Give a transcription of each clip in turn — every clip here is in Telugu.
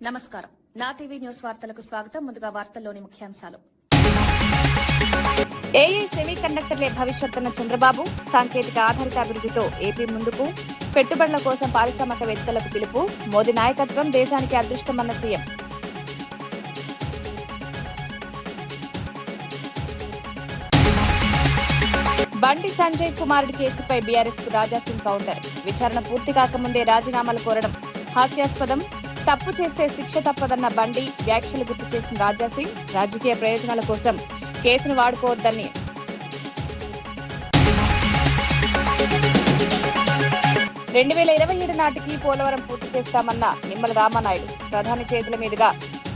నమస్కారం. నా టీవీ న్యూస్ వార్తలకు స్వాగతం. ముందుగా వార్తల్లోని ముఖ్యాంశాలు. ఏఐ సెమీ కండక్టర్లే భవిష్యత్తున్న చంద్రబాబు సాంకేతిక ఆధారిత అభివృద్ధితో ఏపీ ముందుకు, పెట్టుబడుల కోసం పారిశ్రామికవేత్తలకు పిలుపు, మోదీ నాయకత్వం దేశానికి అదృష్టమన్న సీఎం. బండి సంజయ్ కుమారుడి కేసుపై బీఆర్ఎస్ కు రాజాసింగ్ కౌంటర్. విచారణ పూర్తి కాకముందే రాజీనామాలు కోరడం హాస్యాస్పదం. తప్పు చేస్తే శిక్ష తప్పదన్న బండి వ్యాఖ్యలు గుర్తు చేసిన రాజాసింగ్ రాజకీయ ప్రయోజనాల కోసం కేసును వాడుకోవద్దని. 2027 నాటికి పోలవరం పూర్తి చేస్తామన్న నిమ్మల రామానాయుడు. ప్రధాని చేతుల మీదుగా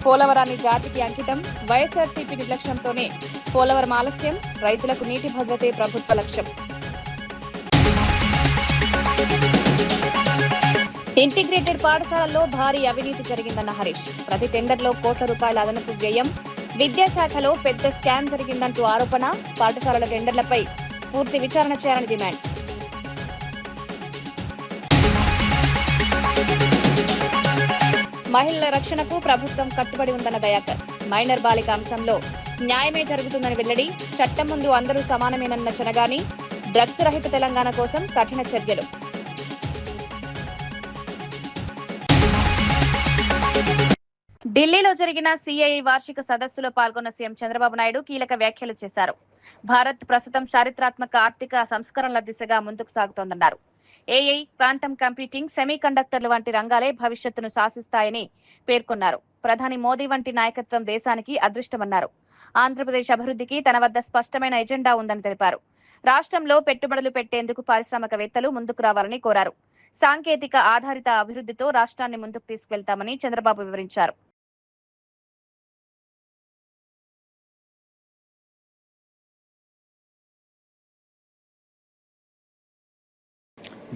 పోలవరాన్ని జాతికి అంకితం. వైఎస్ఆర్సీపీ నిర్లక్ష్యంతోనే పోలవరం ఆలస్యం. రైతులకు నీటి భద్రతే ప్రభుత్వ లక్ష్యం. ఇంటిగ్రేటెడ్ పాఠశాలల్లో భారీ అవినీతి జరిగిందన్న హరీష్. ప్రతి టెండర్లో కోట్ల రూపాయల అదనపు వ్యయం. విద్యాశాఖలో పెద్ద స్కామ్ జరిగిందంటూ ఆరోపణ. పాఠశాలల టెండర్లపై పూర్తి విచారణ చేయాలని డిమాండ్. మహిళల రక్షణకు ప్రభుత్వం కట్టుబడి ఉందన్న దయాకర్. మైనర్ బాలిక అంశంలో న్యాయమే జరుగుతుందని వెల్లడి. చట్టం ముందు అందరూ సమానమేనన్న చెనగాని. డ్రగ్స్ రహిత తెలంగాణ కోసం కఠిన చర్యలు. ఢిల్లీలో జరిగిన సిఐఐ వార్షిక సదస్సులో పాల్గొన్న సీఎం చంద్రబాబు నాయుడు కీలక వ్యాఖ్యలు చేశారు. భారత్ ప్రస్తుతం చారిత్రాత్మక ఆర్థిక సంస్కరణల దిశగా ముందుకు సాగుతోందన్నారు. ఏఐ, క్వాంటమ్ కంప్యూటింగ్, సెమీ కండక్టర్లు వంటి రంగాలే భవిష్యత్తును శాసిస్తాయని పేర్కొన్నారు. ప్రధాని మోదీ వంటి నాయకత్వం దేశానికి అదృష్టమన్నారు. ఆంధ్రప్రదేశ్ అభివృద్ధికి తన వద్ద స్పష్టమైన ఎజెండా ఉందని తెలిపారు. రాష్ట్రంలో పెట్టుబడులు పెట్టేందుకు పారిశ్రామికవేత్తలు ముందుకు రావాలని కోరారు. సాంకేతిక ఆధారిత అభివృద్ధితో రాష్ట్రాన్ని ముందుకు తీసుకెళ్తామని చంద్రబాబు వివరించారు.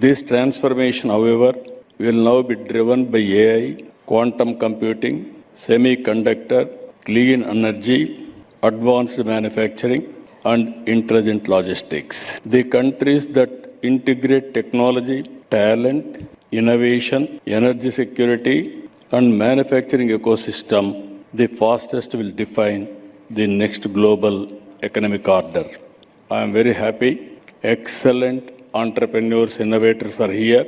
This transformation, however, will now be driven by AI, quantum computing, semiconductor, clean energy, advanced manufacturing, and intelligent logistics. The countries that integrate technology, talent, innovation, energy security, and manufacturing ecosystem, the fastest will define the next global economic order. I am very happy. Excellent entrepreneurs, innovators are here.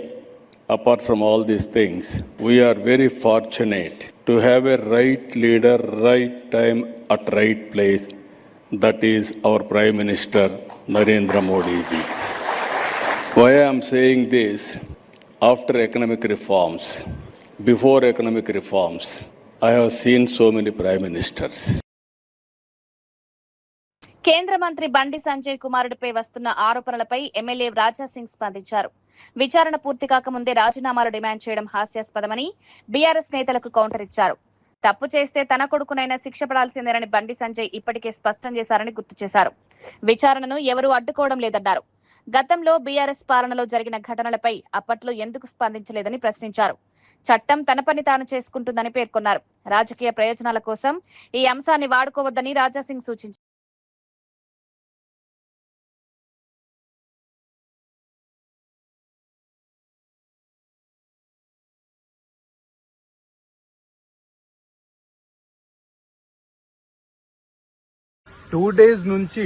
Apart from all these things, we are very fortunate to have a right leader, right time at right place. That is our Prime Minister Narendra Modi ji. Why I am saying this? After economic reforms, before economic reforms, I have seen so many Prime Ministers. కేంద్ర మంత్రి బండి సంజయ్ కుమారుడిపై వస్తున్న ఆరోపణలపై ఎమ్మెల్యే రాజాసింగ్ స్పందించారు. విచారణ పూర్తి కాకముందే రాజీనామాలు డిమాండ్ చేయడం హాస్యాస్పదమని బీఆర్ఎస్ నేతలకు కౌంటర్ ఇచ్చారు. తప్పు చేస్తే తన కొడుకునైనా శిక్ష పడాల్సిందేనని బండి సంజయ్ ఇప్పటికే స్పష్టం చేశారని గుర్తు చేశారు. విచారణను ఎవరూ అడ్డుకోవడం లేదన్నారు. గతంలో బీఆర్ఎస్ పాలనలో జరిగిన ఘటనలపై అప్పట్లో ఎందుకు స్పందించలేదని ప్రశ్నించారు. చట్టం తన పని తాను చేసుకుంటుందని పేర్కొన్నారు. రాజకీయ ప్రయోజనాల కోసం ఈ అంశాన్ని వాడుకోవద్దని రాజాసింగ్ సూచించారు. టూ డేస్ నుంచి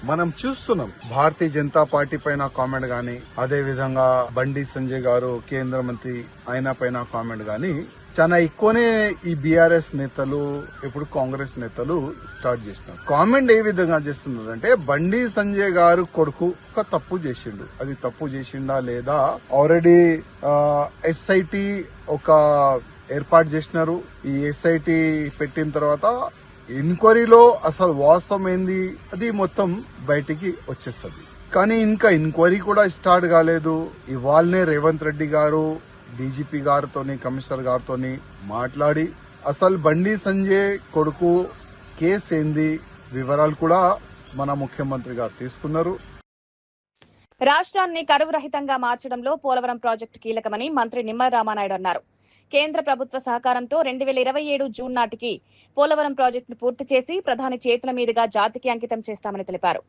మనం చూస్తున్నాం భారతీయ జనతా పార్టీ పైన కామెంట్ గాని, అదే విధంగా బండి సంజయ్ గారు కేంద్ర మంత్రి ఆయన పైన కామెంట్ గాని చాలా ఎక్కువనే ఈ బీఆర్ఎస్ నేతలు, ఇప్పుడు కాంగ్రెస్ నేతలు స్టార్ట్ చేస్తున్నారు. కామెంట్ ఏ విధంగా చేస్తున్నారు అంటే, బండి సంజయ్ గారు కొడుకు ఒక తప్పు చేసిండు, అది తప్పు చేసిండా లేదా, ఆల్రెడీ ఎస్ఐటి ఒక ఏర్పాటు చేసినారు. ఈ ఎస్ఐటి పెట్టిన తర్వాత ఎంక్వైరీలో అసలు వాస్తవం ఏంది అది మొత్తం బయటికి వచ్చేస్తుంది. కానీ ఇంకా ఎంక్వైరీ కూడా స్టార్ట్ కాలేదు. ఇవాళనే రేవంత్ రెడ్డి గారు డీజీపీ గారితోని, కమిషనర్ గారితోని మాట్లాడి అసలు బండి సంజయ్ కొడుకు కేసు ఏంది వివరాలు కూడా మన ముఖ్యమంత్రి గారు తీసుకున్నారు. రాష్ట్రాన్ని కరువు రహితంగా మార్చడంలో పోలవరం ప్రాజెక్టు కీలకమని మంత్రి నిమ్మల రామానాయుడు అన్నారు. కేంద్ర ప్రభుత్వ సహకారంతో 2027 జూన్ నాటికి పోలవరం ప్రాజెక్టును పూర్తి చేసి ప్రధాని చేతుల మీదుగా జాతికి అంకితం చేస్తామని తెలిపారు.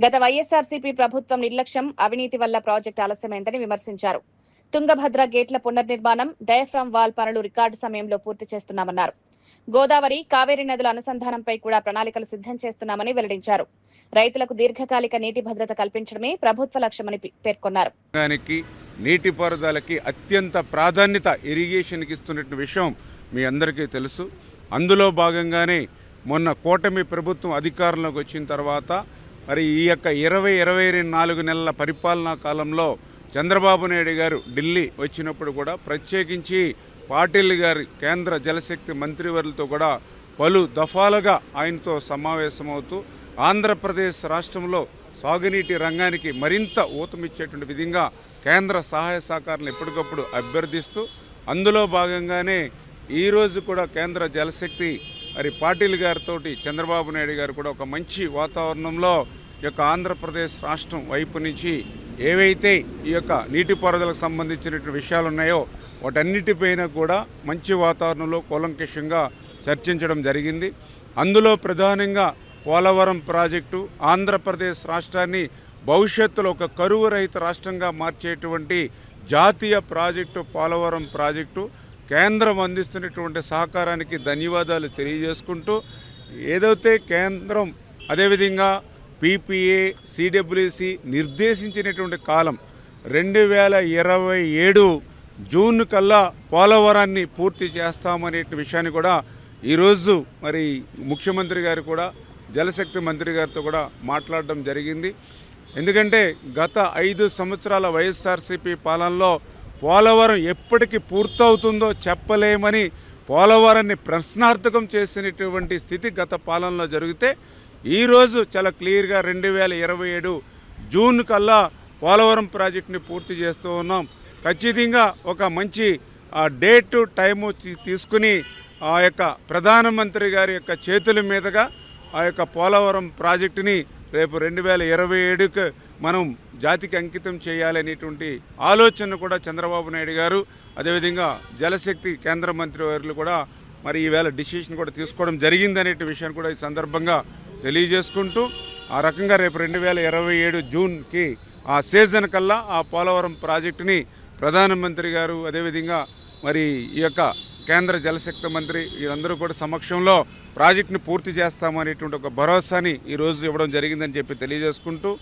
గత వైఎస్ఆర్సీపీ ప్రభుత్వం నిర్లక్ష్యం, అవినీతి వల్ల ప్రాజెక్టు ఆలస్యమైందని విమర్శించారు. తుంగభద్ర గేట్ల పునర్నిర్మాణం, డయాఫ్రామ్ వాల్ పనులు రికార్డు సమయంలో పూర్తి చేస్తున్నామన్నారు. గోదావరి, కావేరీ నదుల అనుసంధానంపై కూడా ప్రణాళికలు సిద్ధం చేస్తున్నామని వెల్లడించారు. రైతులకు దీర్ఘకాలిక నీటి భద్రత కల్పించడమే ప్రభుత్వ లక్ష్యమని పేర్కొన్నారు. నీటిపారుదలకి అత్యంత ప్రాధాన్యత ఇరిగేషన్కి ఇస్తున్న విషయం మీ అందరికీ తెలుసు. అందులో భాగంగానే మొన్న కూటమి ప్రభుత్వం అధికారంలోకి వచ్చిన తర్వాత మరి ఈ యొక్క 24 నెలల పరిపాలనా కాలంలో చంద్రబాబు నాయుడు గారు ఢిల్లీ వచ్చినప్పుడు కూడా ప్రత్యేకించి పాటిల్ గారి కేంద్ర జలశక్తి మంత్రివర్యులతో కూడా పలు దఫాలుగా ఆయనతో సమావేశమవుతూ ఆంధ్రప్రదేశ్ రాష్ట్రంలో సాగునీటి రంగానికి మరింత ఊతమిచ్చేటువంటి విధంగా కేంద్ర సహాయ సహకారాలను ఎప్పటికప్పుడు అభ్యర్థిస్తూ అందులో భాగంగానే ఈరోజు కూడా కేంద్ర జలశక్తి మరి పాటిల్ గారితో చంద్రబాబు నాయుడు గారు కూడా ఒక మంచి వాతావరణంలో ఈ యొక్క ఆంధ్రప్రదేశ్ రాష్ట్రం వైపు నుంచి ఏవైతే ఈ యొక్క నీటిపారుదలకు సంబంధించినటువంటి విషయాలు ఉన్నాయో వాటన్నిటిపైన కూడా మంచి వాతావరణంలో కూలంకషంగా చర్చించడం జరిగింది. అందులో ప్రధానంగా పోలవరం ప్రాజెక్టు ఆంధ్రప్రదేశ్ రాష్ట్రాన్ని భవిష్యత్తులో ఒక కరువు రహిత రాష్ట్రంగా మార్చేటువంటి జాతీయ ప్రాజెక్టు పోలవరం ప్రాజెక్టు కేంద్రం అందిస్తున్నటువంటి సహకారానికి ధన్యవాదాలు తెలియజేసుకుంటూ ఏదైతే కేంద్రం అదేవిధంగా పీపీఏ సిడబ్ల్యూసి నిర్దేశించినటువంటి కాలం 2027 జూన్ కల్లా పోలవరాన్ని పూర్తి చేస్తామనే విషయాన్ని కూడా ఈరోజు మరి ముఖ్యమంత్రి గారు కూడా జలశక్తి మంత్రి గారితో కూడా మాట్లాడడం జరిగింది. ఎందుకంటే గత 5 సంవత్సరాల వైఎస్ఆర్సీపీ పాలనలో పోలవరం ఎప్పటికి పూర్తవుతుందో చెప్పలేమని పోలవరాన్ని ప్రశ్నార్థకం చేసినటువంటి స్థితి గత పాలనలో జరిగితే ఈరోజు చాలా క్లియర్గా 2027 జూన్ కల్లా పోలవరం ప్రాజెక్టుని పూర్తి చేస్తూ ఉన్నాం. ఖచ్చితంగా ఒక మంచి డేట్ టైము తీసుకుని ఆ యొక్క ప్రధానమంత్రి గారి యొక్క చేతుల మీదుగా ఆ యొక్క పోలవరం ప్రాజెక్టుని రేపు 2027కి మనం జాతికి అంకితం చేయాలనేటువంటి ఆలోచన కూడా చంద్రబాబు నాయుడు గారు అదేవిధంగా జలశక్తి కేంద్ర మంత్రి వారు కూడా మరి ఈవేళ డిసిషన్ కూడా తీసుకోవడం జరిగిందనే విషయాన్ని కూడా ఈ సందర్భంగా తెలియజేసుకుంటూ ఆ రకంగా రేపు 2027 జూన్కి ఆ సీజన్ కల్లా ఆ పోలవరం ప్రాజెక్టుని ప్రధానమంత్రి గారు అదేవిధంగా మరి ఈ యొక్క కేంద్ర జలశక్తి మంత్రి వీరందరూ కూడా సమక్షంలో ప్రాజెక్టుని పూర్తి చేస్తామనేటువంటి ఒక భరోసాని ఈరోజు ఇవ్వడం జరిగిందని చెప్పి తెలియజేసుకుంటూ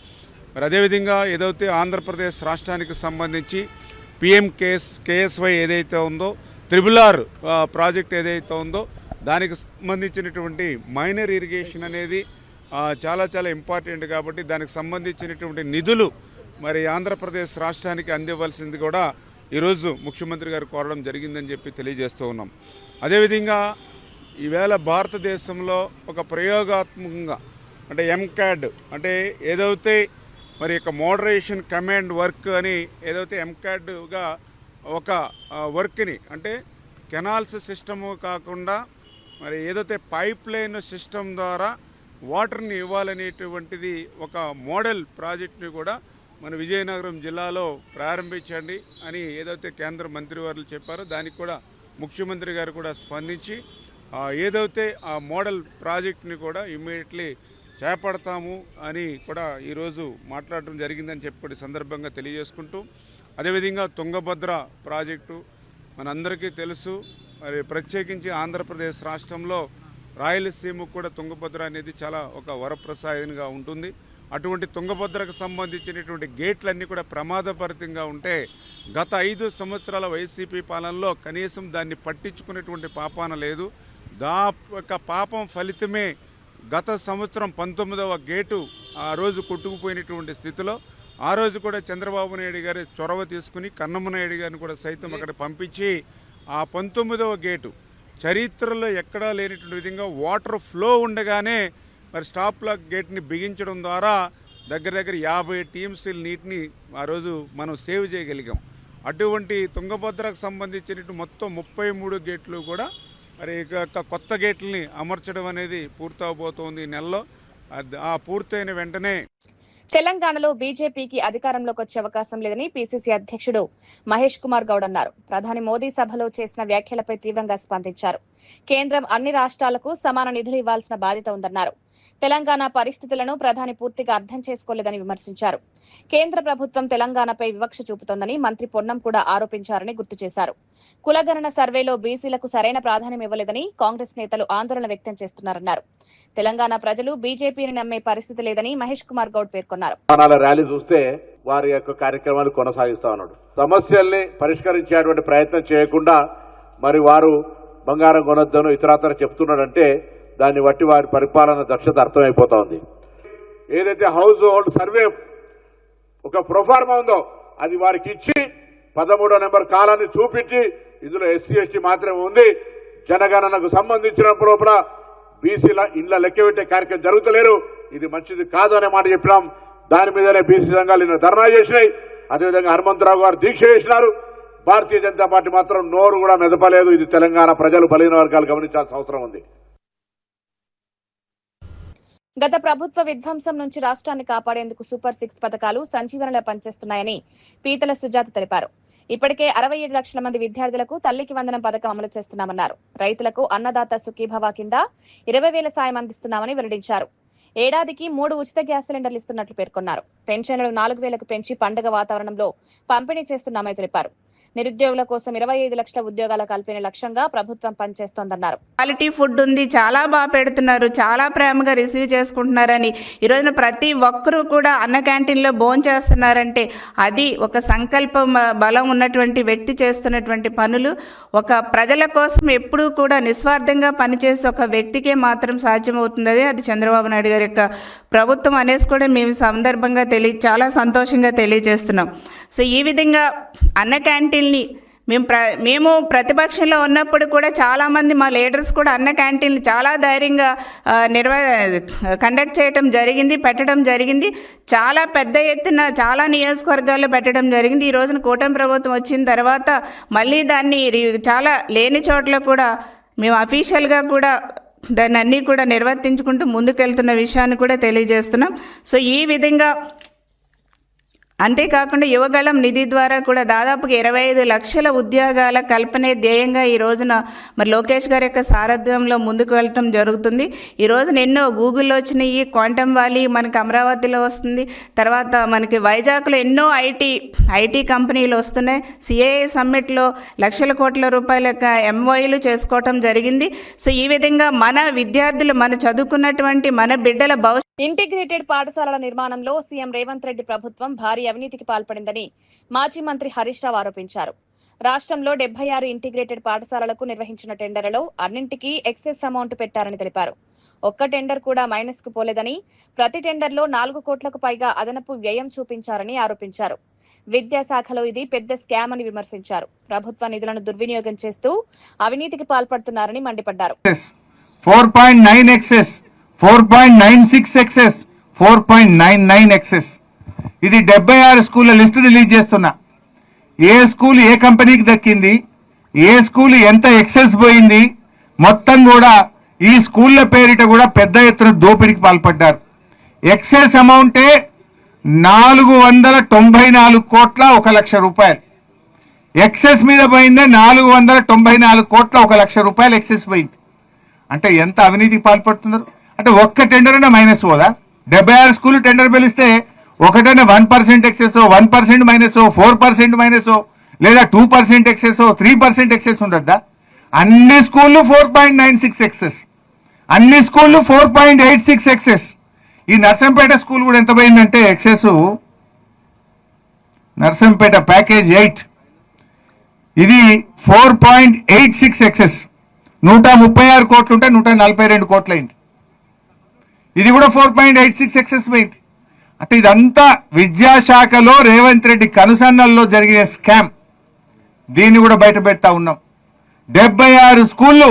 మరి అదేవిధంగా ఏదైతే ఆంధ్రప్రదేశ్ రాష్ట్రానికి సంబంధించి కేఎస్వై ఏదైతే ఉందో RRR ప్రాజెక్ట్ ఏదైతే ఉందో దానికి సంబంధించినటువంటి మైనర్ ఇరిగేషన్ అనేది చాలా చాలా ఇంపార్టెంట్ కాబట్టి దానికి సంబంధించినటువంటి నిధులు మరి ఆంధ్రప్రదేశ్ రాష్ట్రానికి అందివ్వాల్సింది కూడా ఈరోజు ముఖ్యమంత్రి గారు కోరడం జరిగిందని చెప్పి తెలియజేస్తూ ఉన్నాం. అదేవిధంగా ఈవేళ భారతదేశంలో ఒక ప్రయోగాత్మకంగా అంటే ఎంకాడ్ అంటే ఏదైతే మరి యొక్క మోడరేషన్ కమాండ్ వర్క్ అని ఏదైతే ఎంకాడ్గా ఒక వర్క్ని అంటే కెనాల్స్ సిస్టము కాకుండా మరి ఏదైతే పైప్ లైన్ సిస్టమ్ ద్వారా వాటర్ని ఇవ్వాలనేటువంటిది ఒక మోడల్ ప్రాజెక్ట్ని కూడా మన విజయనగరం జిల్లాలో ప్రారంభించండి అని ఏదైతే కేంద్ర మంత్రివర్యులు చెప్పారో దానికి కూడా ముఖ్యమంత్రి గారు కూడా స్పందించి ఏదైతే ఆ మోడల్ ప్రాజెక్ట్ని కూడా ఇమ్మీడియట్లీ చేపడతాము అని కూడా ఈరోజు మాట్లాడటం జరిగిందని చెప్పి సందర్భంగా తెలియజేసుకుంటూ అదేవిధంగా తుంగభద్ర ప్రాజెక్టు మనందరికీ తెలుసు. మరి ప్రత్యేకించి ఆంధ్రప్రదేశ్ రాష్ట్రంలో రాయలసీమకు కూడా తుంగభద్ర అనేది చాలా ఒక వరప్రసాదంగా ఉంటుంది. అటువంటి తుంగభద్రకు సంబంధించినటువంటి గేట్లన్నీ కూడా ప్రమాదభరితంగా ఉంటే గత 5 సంవత్సరాల వైసీపీ పాలనలో కనీసం దాన్ని పట్టించుకునేటువంటి పాపాన లేదు. యొక్క పాపం ఫలితమే గత సంవత్సరం 19వ గేటు ఆ రోజు కొట్టుకుపోయినటువంటి స్థితిలో ఆ రోజు కూడా చంద్రబాబు నాయుడు గారి చొరవ తీసుకుని కన్నమనాయుడు గారిని కూడా సైతం అక్కడ పంపించి ఆ 19వ గేటు చరిత్రలో ఎక్కడా లేనటువంటి విధంగా వాటర్ ఫ్లో ఉండగానే మరి స్టాప్ లాక్ గేట్ని బిగించడం ద్వారా దగ్గర 50 టీఎంసీల నీటిని ఆ రోజు మనం సేవ్ చేయగలిగాం. అటువంటి తుంగభద్రకు సంబంధించినట్టు మొత్తం 33 గేట్లు కూడా మరి కొత్త గేట్లని అమర్చడం అనేది పూర్తవబోతోంది ఈ నెలలో. ఆ పూర్తయిన వెంటనే తెలంగాణలో బీజేపీకి అధికారంలోకి వచ్చే అవకాశం లేదని పీసీసీ అధ్యక్షుడు మహేష్ కుమార్ గౌడ్ అన్నారు. ప్రధాని మోదీ సభలో చేసిన వ్యాఖ్యలపై తీవ్రంగా స్పందించారు. కేంద్రం అన్ని రాష్ట్రాలకు సమాన నిధులు ఇవ్వాల్సిన బాధ్యత ఉందన్నారు. తెలంగాణ పరిస్థితులను ప్రధాని పూర్తిగా అర్థం చేసుకోలేదని విమర్శించారు. కేంద్ర ప్రభుత్వం తెలంగాణపై వివక్ష చూపుతోందని మంత్రి పొన్నం కూడా ఆరోపించారని గుర్తు చేశారు. కులగణన సర్వేలో బీసీలకు సరైన ప్రాధాన్యం ఇవ్వలేదని కాంగ్రెస్ నేతలు ఆందోళన వ్యక్తం చేస్తున్నారన్నారు. తెలంగాణ ప్రజలు బీజేపీని నమ్మే పరిస్థితి లేదని మహేష్ కుమార్ గౌడ్ పేర్కొన్నారు. ర్యాలీ చూస్తే వారి యొక్క కార్యక్రమాలు కొనసాగిస్తా ఉన్నాడు. సమస్యల్ని పరిష్కరించేటువంటి ప్రయత్నం చేయకుండా మరి వారు బంగారం కొనొద్దను ఇతరత్ర చెప్తున్నాడంటే దాన్ని బట్టి వారి పరిపాలన దక్షత అర్థమైపోతా ఉంది. ఏదైతే హౌస్ హోల్డ్ సర్వే ఒక ప్రొఫార్మా ఉందో అది వారికి ఇచ్చి 13వ నెంబర్ కాలాన్ని చూపించి ఇందులో ఎస్సీ ఎస్టీ మాత్రమే ఉంది, జనగణనకు సంబంధించినప్పుడు కూడా బీసీల ఇండ్ల లెక్క పెట్టే కార్యక్రమం జరుగుతలేరు, ఇది మంచిది కాదు అనే మాట చెప్పినాం. దాని మీదనే బీసీ సంఘాలు నిన్న ధర్నా చేసినాయి. అదేవిధంగా హనుమంతరావు గారు దీక్ష చేసినారు. భారతీయ జనతా పార్టీ మాత్రం నోరు కూడా మెదపలేదు. ఇది తెలంగాణ ప్రజలు బలహీన వర్గాలు గమనించాల్సిన అవసరం ఉంది. గత ప్రభుత్వ విధ్వంసం నుంచి రాష్ట్రాన్ని కాపాడేందుకు సూపర్ 6 పథకాలు సంజీవనలా పనిచేస్తున్నాయని పీతల సుజాత తెలిపారు. ఇప్పటికే 67 లక్షల మంది విద్యార్థులకు తల్లికి వందనం పథకం అమలు చేస్తున్నామన్నారు. రైతులకు అన్నదాత సుఖీభవ కింద 20,000 సాయం అందిస్తున్నామని వెల్లడించారు. ఏడాదికి 3 ఉచిత గ్యాస్ సిలిండర్లు ఇస్తున్నట్లు పేర్కొన్నారు. పెన్షన్లు 4,000కు పెంచి పండుగ వాతావరణంలో పంపిణీ చేస్తున్నామని తెలిపారు. నిరుద్యోగుల కోసం 25 లక్షల ఉద్యోగాల కల్పన లక్ష్యంగా ప్రభుత్వం పనిచేస్తోందన్నారు. క్వాలిటీ ఫుడ్ ఉంది, చాలా బాగా పెడుతున్నారు, చాలా ప్రేమగా రిసీవ్ చేసుకుంటున్నారని ఈరోజున ప్రతి ఒక్కరూ కూడా అన్న క్యాంటీన్లో భోజనం చేస్తున్నారంటే అది ఒక సంకల్ప బలం ఉన్నటువంటి వ్యక్తి చేస్తున్నటువంటి పనులు. ఒక ప్రజల కోసం ఎప్పుడూ కూడా నిస్వార్థంగా పనిచేసే ఒక వ్యక్తికే మాత్రం సాధ్యమవుతుంది. అది చంద్రబాబు నాయుడు గారి యొక్క ప్రభుత్వం అనేసి కూడా మేము సందర్భంగా చాలా సంతోషంగా తెలియజేస్తున్నాం. సో ఈ విధంగా అన్న క్యాంటీన్ మేము ప్రతిపక్షంలో ఉన్నప్పుడు కూడా చాలామంది మా లీడర్స్ కూడా అన్న క్యాంటీన్లు చాలా ధైర్యంగా కండక్ట్ చేయడం జరిగింది, పెట్టడం జరిగింది. చాలా పెద్ద ఎత్తున చాలా నియోజకవర్గాల్లో పెట్టడం జరిగింది. ఈ రోజున కూటమి ప్రభుత్వం వచ్చిన తర్వాత మళ్ళీ దాన్ని చాలా లేని చోట్ల కూడా మేము అఫీషియల్గా కూడా దాన్ని అన్నీ కూడా నిర్వర్తించుకుంటూ ముందుకెళ్తున్న విషయాన్ని కూడా తెలియజేస్తున్నాం. సో ఈ విధంగా అంతేకాకుండా యువగళం నిధి ద్వారా కూడా దాదాపుగా 25 లక్షల ఉద్యోగాల కల్పనే ధ్యేయంగా ఈ రోజున మరి లోకేష్ గారి యొక్క సారథ్యంలో ముందుకు వెళ్ళటం జరుగుతుంది. ఈ రోజున ఎన్నో గూగుల్లో వచ్చినాయి, క్వాంటమ్ వ్యాలీ మనకి అమరావతిలో వస్తుంది, తర్వాత మనకి వైజాగ్లో ఎన్నో ఐటీ కంపెనీలు వస్తున్నాయి. సిఐఏ సమ్మిట్లో లక్షల కోట్ల రూపాయల యొక్క ఎంఓయూలు చేసుకోవటం జరిగింది. సో ఈ విధంగా మన విద్యార్థులు మన చదువుకున్నటువంటి మన బిడ్డల భవిష్యత్తు ఇంటిగ్రేటెడ్ పాఠశాలల నిర్మాణంలో సీఎం రేవంత్ రెడ్డి ప్రభుత్వం భారీ అవినీతికి పాల్పడిందని మాజీ మంత్రి హరీష్ రావు ఆరోపించారు. రాష్ట్రంలో 76 ఇంటిగ్రేటెడ్ పాఠశాలలకు నిర్వహించిన టెండర్లలో అన్నింటికీ ఎక్సెస్ అమౌంట్ పెట్టారని తెలిపారు. ఒక్క టెండర్ కూడా మైనస్ కు పోలేదని, ప్రతి టెండర్లో 4 కోట్లకు పైగా అదనపు వ్యయం చూపించారని ఆరోపించారు. విద్యాశాఖలో ఇది పెద్ద స్కామ్ అని విమర్శించారు. ప్రభుత్వ నిధులను దుర్వినియోగం చేస్తూ అవినీతికి పాల్పడుతున్నారని మండిపడ్డారు. 4.9 ఎక్సెస్, 4.96 ఎక్సెస్, 4.99 ఎక్సెస్. ఇది 76 స్కూళ్ళ లిస్టు రిలీజ్ చేస్తున్నా. ఏ స్కూల్ ఏ కంపెనీకి దక్కింది, ఏ స్కూల్ ఎంత ఎక్సెస్ పోయింది, మొత్తం కూడా ఈ స్కూళ్ళ పేరిట కూడా పెద్ద ఎత్తున దోపిడీకి పాల్పడ్డారు. ఎక్సెస్ అమౌంటే 494 కోట్ల 1 లక్ష రూపాయలు. ఎక్సెస్ మీద పోయిందే 494 కోట్ల 1 లక్ష రూపాయలు ఎక్సెస్ పోయింది. అంటే ఎంత అవినీతికి పాల్పడుతున్నారు. అంటే ఒక్క టెండర్ అయినా మైనస్ పోదా? 76 స్కూల్ టెండర్ పిలిస్తే ఒకటైనా 1% ఎక్సెస్, 1% మైనస్, 4% మైనస్, లేదా 2% ఎక్సెస్, 3% ఎక్సెస్ ఉండద్దా? అన్ని స్కూళ్ళు 4.96 ఎక్సెస్, అన్ని స్కూళ్ళు 4.86 ఎక్సెస్. ఈ నర్సంపేట స్కూల్ కూడా ఎంత పోయిందంటే ఎక్సెస్, నర్సంపేట ప్యాకేజ్ 8 ఇది 4.86 ఎక్సెస్. 136 కోట్లు ఉంటే 142 కోట్లు అయింది. ఇది కూడా 4.86 ఎక్సెస్ పోయింది. అంటే ఇదంతా విద్యాశాఖలో రేవంత్ రెడ్డి కనుసన్నల్లో జరిగే స్కామ్. దీన్ని కూడా బయట పెడతా ఉన్నాం. 76 స్కూళ్ళు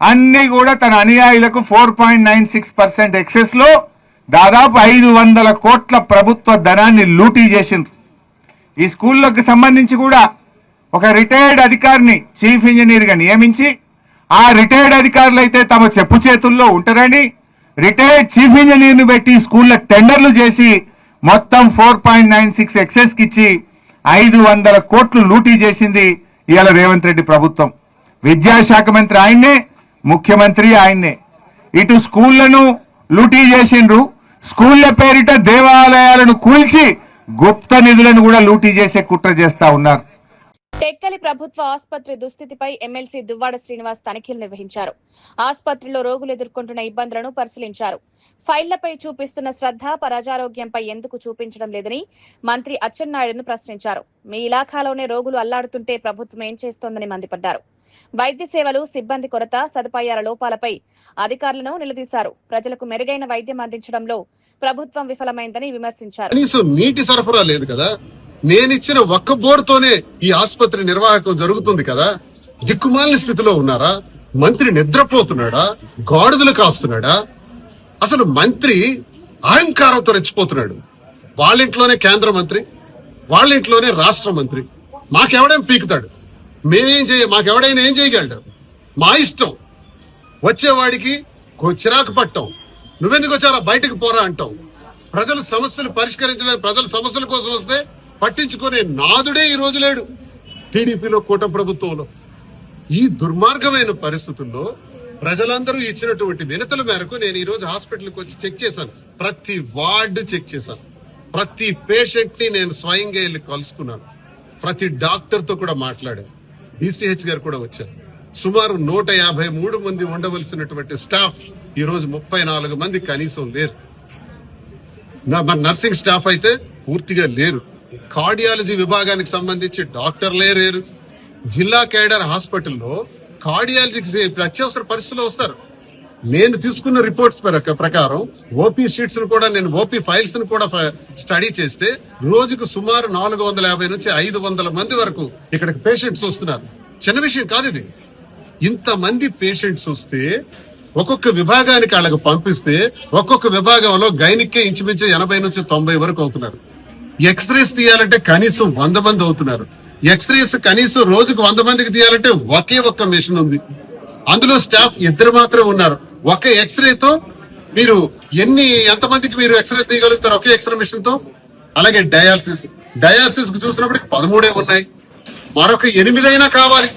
అన్ని కూడా తన అనుయాయులకు 4.96% ఎక్సెస్ లో దాదాపు 500 కోట్ల ప్రభుత్వ ధనాన్ని లూటీ చేసింది. ఈ స్కూళ్ళకు సంబంధించి కూడా ఒక రిటైర్డ్ అధికారిని చీఫ్ ఇంజనీర్గా నియమించి, ఆ రిటైర్డ్ అధికారులు అయితే తమ చెప్పు చేతుల్లో ఉంటారని రిటైర్డ్ చీఫ్ ఇంజనీర్ని పెట్టి స్కూళ్ళ టెండర్లు చేసి మొత్తం 4.96 ఎక్సెస్కి ఇచ్చి 500 కోట్లు లూటీ చేసింది ఇవాళ రేవంత్ రెడ్డి ప్రభుత్వం. విద్యాశాఖ మంత్రి ఆయన్నే, ముఖ్యమంత్రి ఆయన్నే. ఇటు స్కూళ్లను లూటీ చేసిండ్రు. స్కూళ్ల పేరిట దేవాలయాలను కూల్చి గుప్త నిధులను కూడా లూటీ చేసే కుట్ర చేస్తా ఉన్నారు. టెక్కలి ప్రభుత్వ ఆసుపత్రి దుస్థితిపై ఎమ్మెల్సీ దువ్వాడ శ్రీనివాస్ తనిఖీలు నిర్వహించారు. ఆసుపత్రిలో రోగులు ఎదుర్కొంటున్న ఇబ్బందులను పరిశీలించారు. ఫైళ్లపై చూపిస్తున్న శ్రద్ధ ప్రజారోగ్యంపై ఎందుకు చూపించడం లేదని మంత్రి అచ్చెన్నాయుడును ప్రశ్నించారు. మీ ఇలాఖాలోనే రోగులు అల్లాడుతుంటే ప్రభుత్వం ఏం చేస్తోందని మండిపడ్డారు. వైద్య సేవలు, సిబ్బంది కొరత, సదుపాయాల లోపాలపై అధికారులను నిలదీశారు. ప్రజలకు మెరుగైన వైద్యం అందించడంలో ప్రభుత్వం విఫలమైందని విమర్శించారు. కనీసం నీటి సరఫరా లేదు కదా, నేనిచ్చిన ఒక్క బోర్డుతోనే ఈ ఆసుపత్రి నిర్వాహకం జరుగుతుంది కదా. దిక్కుమాలిన స్థితిలో ఉన్నారా? మంత్రి నిద్రపోతున్నాడా? గాడిదలు కాస్తున్నాడా? అసలు మంత్రి అహంకారంతో రెచ్చిపోతున్నాడు. వాళ్ళింట్లోనే కేంద్ర మంత్రి, వాళ్ళింట్లోనే రాష్ట్ర మంత్రి. మాకెవడేం పీకుతాడు? మాకెవడైనా ఏం చేయగలడు? మా ఇష్టం. వచ్చేవాడికి చిరాకు పట్టం, నువ్వెందుకు వచ్చారా బయటకు పోరా అంటాం. ప్రజల సమస్యలు పరిష్కరించడానికి, ప్రజల సమస్యల కోసం వస్తే పట్టించుకునే నాదుడే ఈ రోజు లేడు టీడీపీలో, కూటమి ప్రభుత్వంలో. ఈ దుర్మార్గమైన పరిస్థితుల్లో ప్రజలందరూ ఇచ్చినటువంటి వినతుల మేరకు నేను ఈ రోజు హాస్పిటల్కి వచ్చి చెక్ చేశాను. ప్రతి వార్డు చెక్ చేశాను. ప్రతి పేషెంట్ ని నేను స్వయంగా వెళ్ళి కలుసుకున్నాను. ప్రతి డాక్టర్ తో కూడా మాట్లాడాను. డిసిహెచ్ గారు కూడా వచ్చారు. సుమారు 153 మంది ఉండవలసినటువంటి స్టాఫ్ ఈ రోజు 34 మంది కనీసం లేరు. మన నర్సింగ్ స్టాఫ్ అయితే పూర్తిగా లేరు. కార్డియాలజీ విభాగానికి సంబంధించి డాక్టర్లే లేరు. జిల్లా కేడర్ హాస్పిటల్లో కార్డియాలజీకి అత్యవసర పరిస్థితుల్లో వస్తారు. నేను తీసుకున్న రిపోర్ట్స్ ప్రకారం ఓపీ షీట్స్ ను కూడా, నేను ఓపీ ఫైల్స్ ను కూడా స్టడీ చేస్తే రోజుకు సుమారు 450 నుంచి 500 మంది వరకు ఇక్కడికి పేషెంట్స్ వస్తున్నారు. చిన్న విషయం కాదు ఇది. ఇంతమంది పేషెంట్స్ వస్తే ఒక్కొక్క విభాగానికి వాళ్ళకి పంపిస్తే ఒక్కొక్క విభాగంలో గైనిక్కే ఇంచుమించు 80 నుంచి 90 వరకు అవుతున్నారు. ఎక్స్రేస్ తీయాలంటే కనీసం 100 మంది అవుతున్నారు. ఎక్స్రేస్ కనీసం రోజుకు 100 మందికి తీయాలంటే ఒకే ఒక్క మెషిన్ ఉంది. అందులో స్టాఫ్ 2 మాత్రమే ఉన్నారు. ఒక ఎక్స్రేతో మీరు ఎంతమందికి మీరు ఎక్స్రే తీయగలుగుతారు ఒకే ఎక్స్రే మెషిన్ తో? అలాగే డయాలసిస్ కు చూసినప్పటికి 13 ఉన్నాయి. మరొక 8 అయినా కావాలి.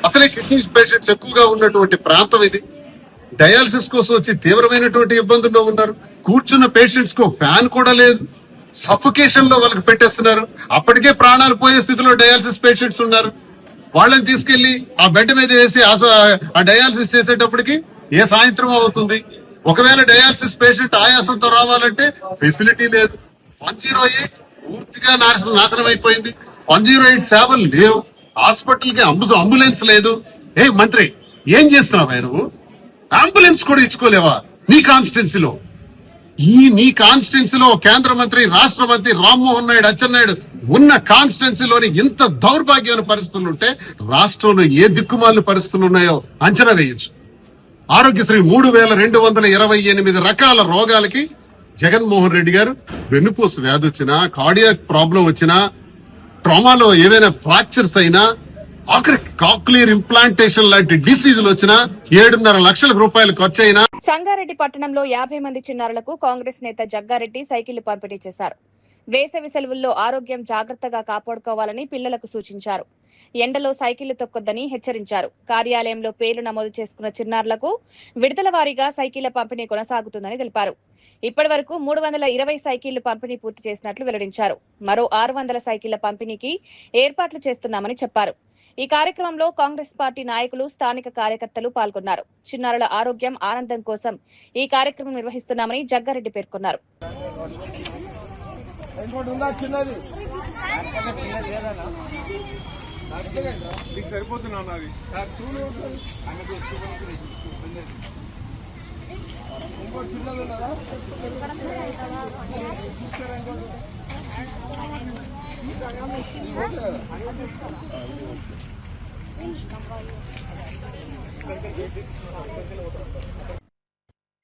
అసలే కిడ్నీ పేషెంట్స్ ఎక్కువగా ఉన్నటువంటి ప్రాంతం ఇది. డయాలసిస్ కోసం వచ్చి తీవ్రమైనటువంటి ఇబ్బందుల్లో ఉన్నారు. కూర్చున్న పేషెంట్స్ కు ఫ్యాన్ కూడా లేదు. సఫోకేషన్ లో వాళ్ళకి పెట్టేస్తున్నారు. అప్పటికే ప్రాణాలు పోయే స్థితిలో డయాలసిస్ పేషెంట్స్ ఉన్నారు. వాళ్ళని తీసుకెళ్లి ఆ బెడ్ మీద వేసి ఆ డయాలసిస్ చేసేటప్పటికి ఏ సాయంత్రం అవుతుంది. ఒకవేళ డయాలసిస్ పేషెంట్ ఆయాసంతో రావాలంటే ఫెసిలిటీ లేదు. 108 పూర్తిగా నాశనం అయిపోయింది. 108 సేవలు లేవు. హాస్పిటల్ కి అంబులెన్స్ లేదు. ఏ మంత్రి, ఏం చేస్తున్నావా నువ్వు? అంబులెన్స్ కూడా ఇచ్చుకోలేవా నీ కాన్స్టిట్యున్సీలో? నీ కాన్స్టిట్యున్సీలో కేంద్ర మంత్రి, రాష్ట్ర మంత్రి రామ్మోహన్ నాయుడు, అచ్చెన్నాయుడు ఉన్న కాన్స్టిట్యున్సీలోని ఇంత దౌర్భాగ్యమైన పరిస్థితులు ఉంటే రాష్ట్రంలో ఏ దిక్కుమాలిన పరిస్థితులు ఉన్నాయో అంచనా వేయొచ్చు. ఆరోగ్యశ్రీ 3228 రకాల రోగాలకి జగన్మోహన్ రెడ్డి గారు వెన్నుపూస వ్యాధి వచ్చినా, కార్డియాక్ ప్రాబ్లం వచ్చినా, ట్రామాలో ఏవైనా ఫ్రాక్చర్స్ అయినా, ఆఖరి కాక్లియర్ ఇంప్లాంటేషన్ లాంటి డిసీజులు వచ్చినా 7.5 లక్షల రూపాయలు ఖర్చు అయినా. సంగారెడ్డి పట్టణంలో 50 మంది చిన్నారులకు కాంగ్రెస్ నేత జగ్గారెడ్డి సైకిళ్లు పంపిణీ చేశారు. వేసవి సెలవుల్లో ఆరోగ్యం జాగ్రత్తగా కాపాడుకోవాలని పిల్లలకు సూచించారు. ఎండలో సైకిళ్లు తొక్కొద్దని హెచ్చరించారు. కార్యాలయంలో పేర్లు నమోదు చేసుకున్న చిన్నారులకు విడతల వారీగా సైకిళ్ల పంపిణీ కొనసాగుతుందని తెలిపారు. ఇప్పటి వరకు 320 సైకిళ్లు పంపిణీ పూర్తి చేసినట్లు వెల్లడించారు. మరో 600 సైకిళ్ల పంపిణీకి ఏర్పాట్లు చేస్తున్నామని చెప్పారు. ఈ కార్యక్రమంలో కాంగ్రెస్ పార్టీ నాయకులు, స్థానిక కార్యకర్తలు పాల్గొన్నారు. చిన్నారుల ఆరోగ్యం, ఆనందం కోసం ఈ కార్యక్రమం నిర్వహిస్తున్నామని జగ్గారెడ్డి పేర్కొన్నారు.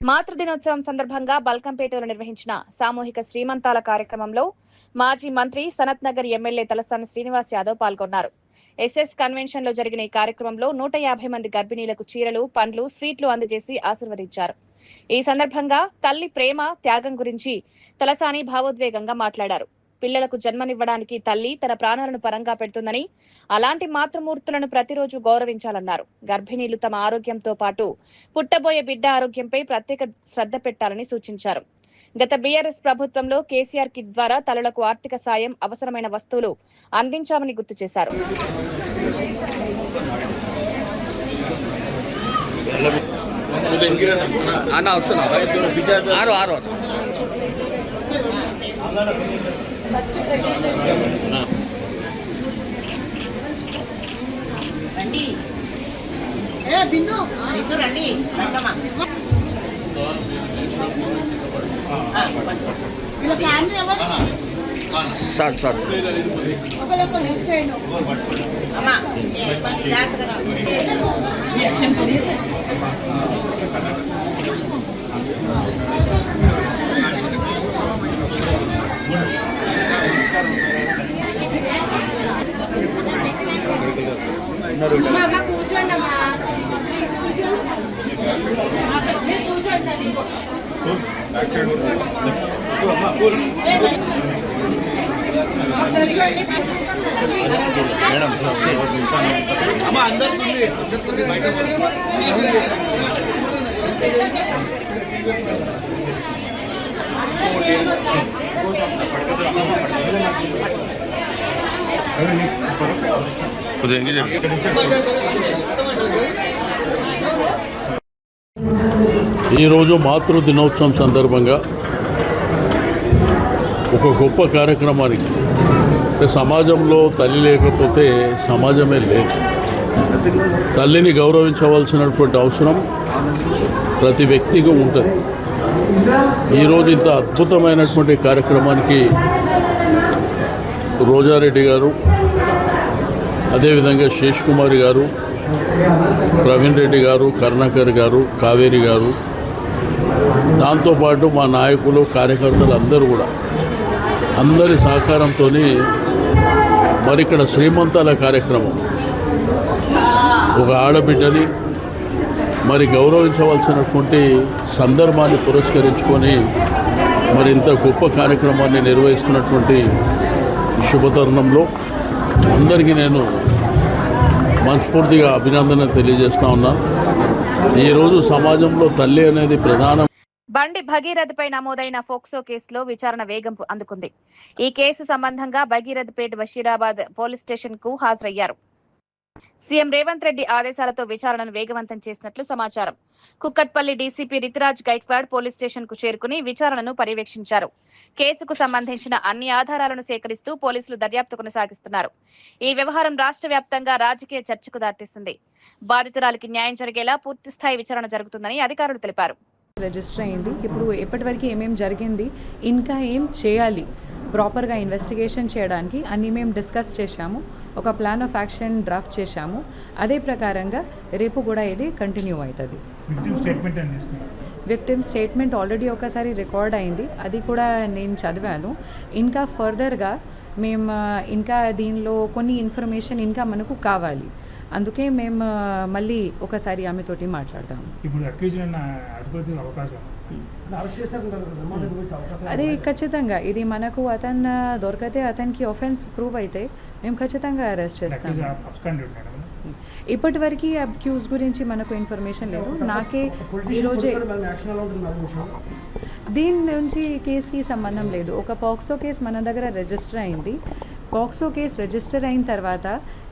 మాతృదినోత్సవం సందర్భంగా బల్కంపేటలో నిర్వహించిన సామూహిక శ్రీమంతాల కార్యక్రమంలో మాజీ మంత్రి సనత్ నగర్ ఎమ్మెల్యే తలసాని శ్రీనివాస్ యాదవ్ పాల్గొన్నారు. ఎస్ఎస్ కన్వెన్షన్ లో జరిగిన ఈ కార్యక్రమంలో 150 మంది గర్భిణీలకు చీరలు, పండ్లు, స్వీట్లు అందజేసి ఆశీర్వదించారు. ఈ సందర్భంగా తల్లి ప్రేమ, త్యాగం గురించి తలసాని భావోద్వేగంగా మాట్లాడారు. పిల్లలకు జన్మనివ్వడానికి తల్లి తన ప్రాణాలను పరంగా పెడుతుందని, అలాంటి మాతృమూర్తులను ప్రతిరోజు గౌరవించాలన్నారు. గర్భిణీలు తమ ఆరోగ్యంతో పాటు పుట్టబోయే బిడ్డ ఆరోగ్యంపై ప్రత్యేక శ్రద్ధ పెట్టాలని సూచించారు. గత బీఆర్ఎస్ ప్రభుత్వంలో కేసీఆర్ కిట్ ద్వారా తల్లులకు ఆర్థిక సాయం, అవసరమైన వస్తువులు అందించామని గుర్తు చేశారు. సార్ ఈరోజు మాతృ దినోత్సవం సందర్భంగా ఒక గొప్ప కార్యక్రమానికి, సమాజంలో తల్లి లేకపోతే సమాజమే లేదు. తల్లిని గౌరవించవలసినటువంటి అవసరం ప్రతి వ్యక్తికి ఉంటుంది. ఈరోజు ఇంత అద్భుతమైనటువంటి కార్యక్రమానికి రోజారెడ్డి గారు, అదేవిధంగా శేష్ కుమార్ గారు, ప్రవీణ్ రెడ్డి గారు, కరుణాకర్ గారు, కావేరి గారు, దాంతోపాటు మా నాయకులు, కార్యకర్తలు అందరూ కూడా అందరి సహకారంతో మరి ఇక్కడ శ్రీమంతాల కార్యక్రమం, ఒక ఆడబిడ్డని మరి గౌరవించవలసినటువంటి సందర్భాన్ని పురస్కరించుకొని మరి ఇంత గొప్ప కార్యక్రమాన్ని నిర్వహిస్తున్నటువంటి శుభతరుణంలో అందరికీ నేను మనస్ఫూర్తిగా అభినందన తెలియజేస్తా ఉన్నాను. ఈరోజు సమాజంలో తల్లి అనేది ప్రధాన. బండి భగీరథపై నమోదైన ఫోక్సో కేసులో విచారణ వేగం అందుకుంది. ఈ కేసు సంబంధంగా భగీరథపేట్ బషీరాబాద్ పోలీస్ స్టేషన్ కు హాజరయ్యారు. సీఎం రేవంత్ రెడ్డి ఆదేశాలతో విచారణను వేగవంతం చేసినట్లు సమాచారం. Kukatpally DCP Ritiraj Gaikwad police station కు చేరుకుని విచారణను పర్యవేక్షించారు. కేసుకు సంబంధించిన అన్ని ఆధారాలను సేకరిస్తూ పోలీసులు దర్యాప్తు కొనసాగిస్తున్నారు. ఈ వ్యవహారం రాష్ట్ర వ్యాప్తంగా రాజకీయ చర్చకు దారితీస్తుంది. బాధితురాలికి న్యాయం జరిగేలా పూర్తిస్థాయి విచారణ జరుగుతుందని అధికారులు తెలిపారు. రిజిస్టర్ అయింది. ఇప్పుడు ఎప్పటివరకు ఏమేమి జరిగింది, ఇంకా ఏం చేయాలి, ప్రాపర్గా ఇన్వెస్టిగేషన్ చేయడానికి అన్నీ మేము డిస్కస్ చేశాము. ఒక ప్లాన్ ఆఫ్ యాక్షన్ డ్రాఫ్ట్ చేశాము. అదే ప్రకారంగా రేపు కూడా ఇది కంటిన్యూ అవుతుంది. విక్టిమ్ స్టేట్మెంట్ ఆల్రెడీ ఒకసారి రికార్డ్ అయింది, అది కూడా నేను చదివాను. ఇంకా ఫర్దర్గా మేము ఇంకా దీనిలో కొన్ని ఇన్ఫర్మేషన్ ఇంకా మనకు కావాలి. అందుకే మేము మళ్ళీ ఒకసారి ఆమెతోటి మాట్లాడతాము. అది ఖచ్చితంగా ఇది మనకు అతను దొరికితే, అతనికి ఆఫెన్స్ ప్రూవ్ అయితే మేము ఖచ్చితంగా అరెస్ట్ చేస్తాము. ఇప్పటివరకు అక్యూజ్ గురించి మనకు ఇన్ఫర్మేషన్ లేదు. నాకే ఈరోజే దీని నుంచి కేసుకి సంబంధం లేదు. ఒక పాక్సో కేసు మన దగ్గర రిజిస్టర్ అయింది. పాక్సో కేసు రిజిస్టర్ అయిన తర్వాత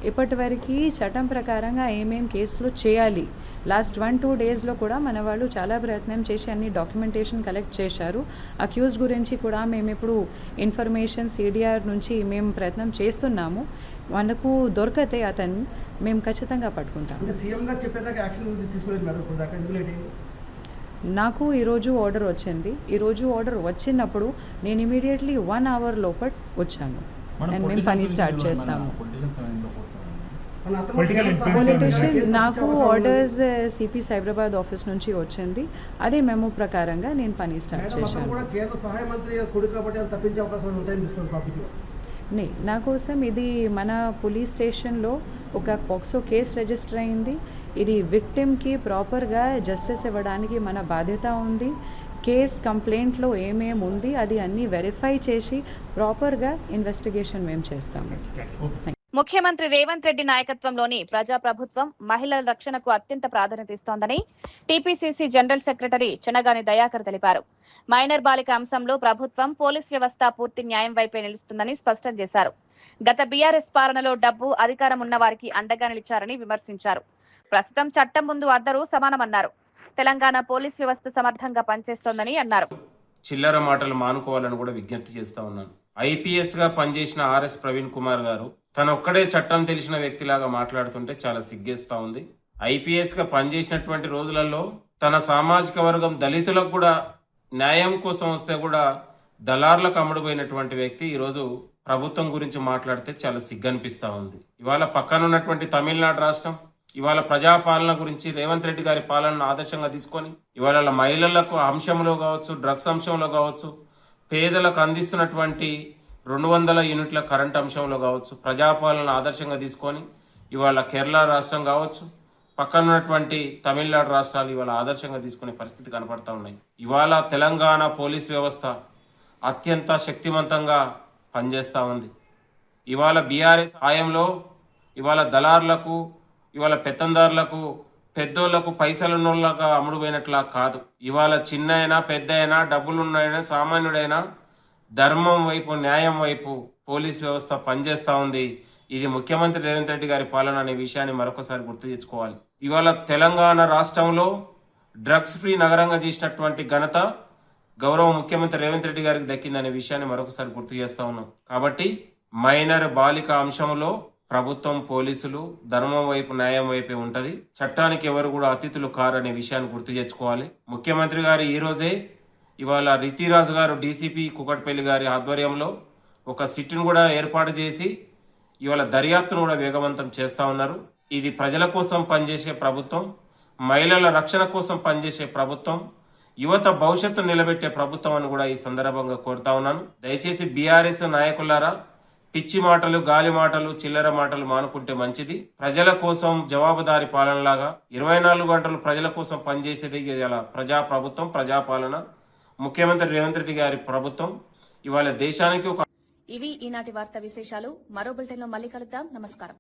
ఇప్పటివరకు చట్టం ప్రకారంగా ఏమేం కేసులు చేయాలి, లాస్ట్ 1-2 డేస్లో కూడా మన వాళ్ళు చాలా ప్రయత్నం చేసి అన్ని డాక్యుమెంటేషన్ కలెక్ట్ చేశారు. అక్యూజ్ గురించి కూడా మేము ఇప్పుడు ఇన్ఫర్మేషన్ సిడిఆర్ నుంచి మేము ప్రయత్నం చేస్తున్నాము. మనకు దొరికితే అతను మేము ఖచ్చితంగా పట్టుకుంటాం. నాకు ఈరోజు ఆర్డర్ వచ్చింది. ఈరోజు ఆర్డర్ వచ్చినప్పుడు నేను ఇమీడియట్లీ 1 అవర్ లోపల వచ్చాను అండ్ మేము పని స్టార్ట్ చేస్తాము. పొలిటీషియన్ నాకు ఆర్డర్స్ సిపి సైబరాబాద్ ఆఫీస్ నుంచి వచ్చింది. అదే మెమో ప్రకారంగా నేను పని స్టార్ట్ చేశాను. నా కోసం ఇది మన పోలీస్ స్టేషన్లో ఒక పాక్సో కేసు రిజిస్టర్ అయింది. ఇది విక్టిమ్కి ప్రాపర్గా జస్టిస్ ఇవ్వడానికి మన బాధ్యత ఉంది. కేస్ కంప్లైంట్లో ఏమేమి ఉంది అది అన్నీ వెరిఫై చేసి ప్రాపర్గా ఇన్వెస్టిగేషన్ మేము చేస్తాము. ముఖ్యమంత్రి రేవంత్ రెడ్డి నాయకత్వంలోని ప్రజాప్రభుత్వం మహిళల రక్షణకు అత్యంత ప్రాధాన్యత ఇస్తోందని TPCC general secretary Chenagani Dayakar తెలిపారు. మైనర్ బాలిక అంశంలో ప్రభుత్వం పోలీస్ వ్యవస్థ పూర్తి న్యాయం వైపే నిలుస్తుందని స్పష్టం చేశారు. గత బీఆర్ఎస్ పాలనలో డబ్బు అధికారం ఉన్న వారికి అండగా నిలిచారని విమర్శించారు. ప్రస్తుతం చట్టం ముందు అందరూ సమానమన్నారు. తెలంగాణ పోలీస్ వ్యవస్థ సమర్థంగా పనిచేస్తోందని అన్నారు. చిల్లర మాటలు మానుకోవాలని కూడా విజ్ఞప్తి చేస్తా ఉన్నాను. ఐపీఎస్ గా పనిచేసిన ఆర్ఎస్ ప్రవీణ్ కుమార్ గారు తన ఒక్కడే చట్టం తెలిసిన వ్యక్తిలాగా మాట్లాడుతుంటే చాలా సిగ్గేస్తా ఉంది. ఐపీఎస్ గా పనిచేసినటువంటి రోజులలో తన సామాజిక వర్గం దళితులకు కూడా న్యాయం కోసం వస్తే కూడా దళార్లకు అమ్ముడుపోయినటువంటి వ్యక్తి ఈరోజు ప్రభుత్వం గురించి మాట్లాడితే చాలా సిగ్గనిపిస్తా ఉంది. ఇవాళ పక్కనున్నటువంటి తమిళనాడు రాష్ట్రం ఇవాళ ప్రజాపాలన గురించి రేవంత్ రెడ్డి గారి పాలనను ఆదర్శంగా తీసుకొని ఇవాళ మహిళలకు అంశంలో కావచ్చు, డ్రగ్స్ అంశంలో కావచ్చు, పేదలకు అందిస్తున్నటువంటి 200 యూనిట్ల కరెంట్ అంశంలో కావచ్చు, ప్రజాపాలన ఆదర్శంగా తీసుకొని ఇవాళ కేరళ రాష్ట్రం కావచ్చు, పక్కనున్నటువంటి తమిళనాడు రాష్ట్రాలు ఇవాళ ఆదర్శంగా తీసుకునే పరిస్థితి కనపడతా ఉన్నాయి. ఇవాళ తెలంగాణ పోలీస్ వ్యవస్థ అత్యంత శక్తివంతంగా పనిచేస్తూ ఉంది. ఇవాళ బీఆర్ఎస్ హాయంలో ఇవాళ దళారులకు, ఇవాళ పెత్తందారులకు, పెద్దోళ్లకు, పైసలున్నోళ్ళగా అమ్ముడుపోయినట్లా కాదు. ఇవాళ చిన్న అయినా పెద్ద అయినా డబ్బులున్నైనా సామాన్యుడైనా ధర్మం వైపు, న్యాయం వైపు పోలీస్ వ్యవస్థ పనిచేస్తూ ఉంది. ఇది ముఖ్యమంత్రి రేవంత్ రెడ్డి గారి పాలన అనే విషయాన్ని మరొకసారి గుర్తు తెచ్చుకోవాలి. ఇవాళ తెలంగాణ రాష్ట్రంలో డ్రగ్స్ ఫ్రీ నగరంగా చేసినటువంటి ఘనత గౌరవ ముఖ్యమంత్రి రేవంత్ రెడ్డి గారికి దక్కిందనే విషయాన్ని మరొకసారి గుర్తు చేస్తా ఉన్నాం. కాబట్టి మైనర్ బాలిక అంశంలో ప్రభుత్వం, పోలీసులు ధర్మం వైపు, న్యాయం వైపే ఉంటది. చట్టానికి ఎవరు కూడా అతిథులు కారనే విషయాన్ని గుర్తు తెచ్చుకోవాలి. ముఖ్యమంత్రి గారు ఈ రోజే ఇవాళ రితిరాజు గారు డీసీపీ కుకట్పల్లి గారి ఆధ్వర్యంలో ఒక సిట్ను కూడా ఏర్పాటు చేసి ఇవాళ దర్యాప్తును కూడా వేగవంతం చేస్తా ఉన్నారు. ఇది ప్రజల కోసం పనిచేసే ప్రభుత్వం, మహిళల రక్షణ కోసం పనిచేసే ప్రభుత్వం, యువత భవిష్యత్తు నిలబెట్టే ప్రభుత్వం అని కూడా ఈ సందర్భంగా కోరుతా ఉన్నాను. దయచేసి బీఆర్ఎస్ నాయకులారా పిచ్చి మాటలు, గాలి మాటలు, చిల్లర మాటలు మానుకుంటే మంచిది. ప్రజల కోసం జవాబుదారీ పాలనలాగా 24 గంటలు ప్రజల కోసం పనిచేసేది ఇలా ప్రజా ప్రభుత్వం, ప్రజాపాలన, ముఖ్యమంత్రి రేవంత్ రెడ్డి గారి ప్రభుత్వం. ఇవాళ దేశానికి ఒక ఇవి ఈనాటి వార్తా విశేషాలు. మరో బులెటిన్లో మళ్ళీ కలుద్దాం. నమస్కారం.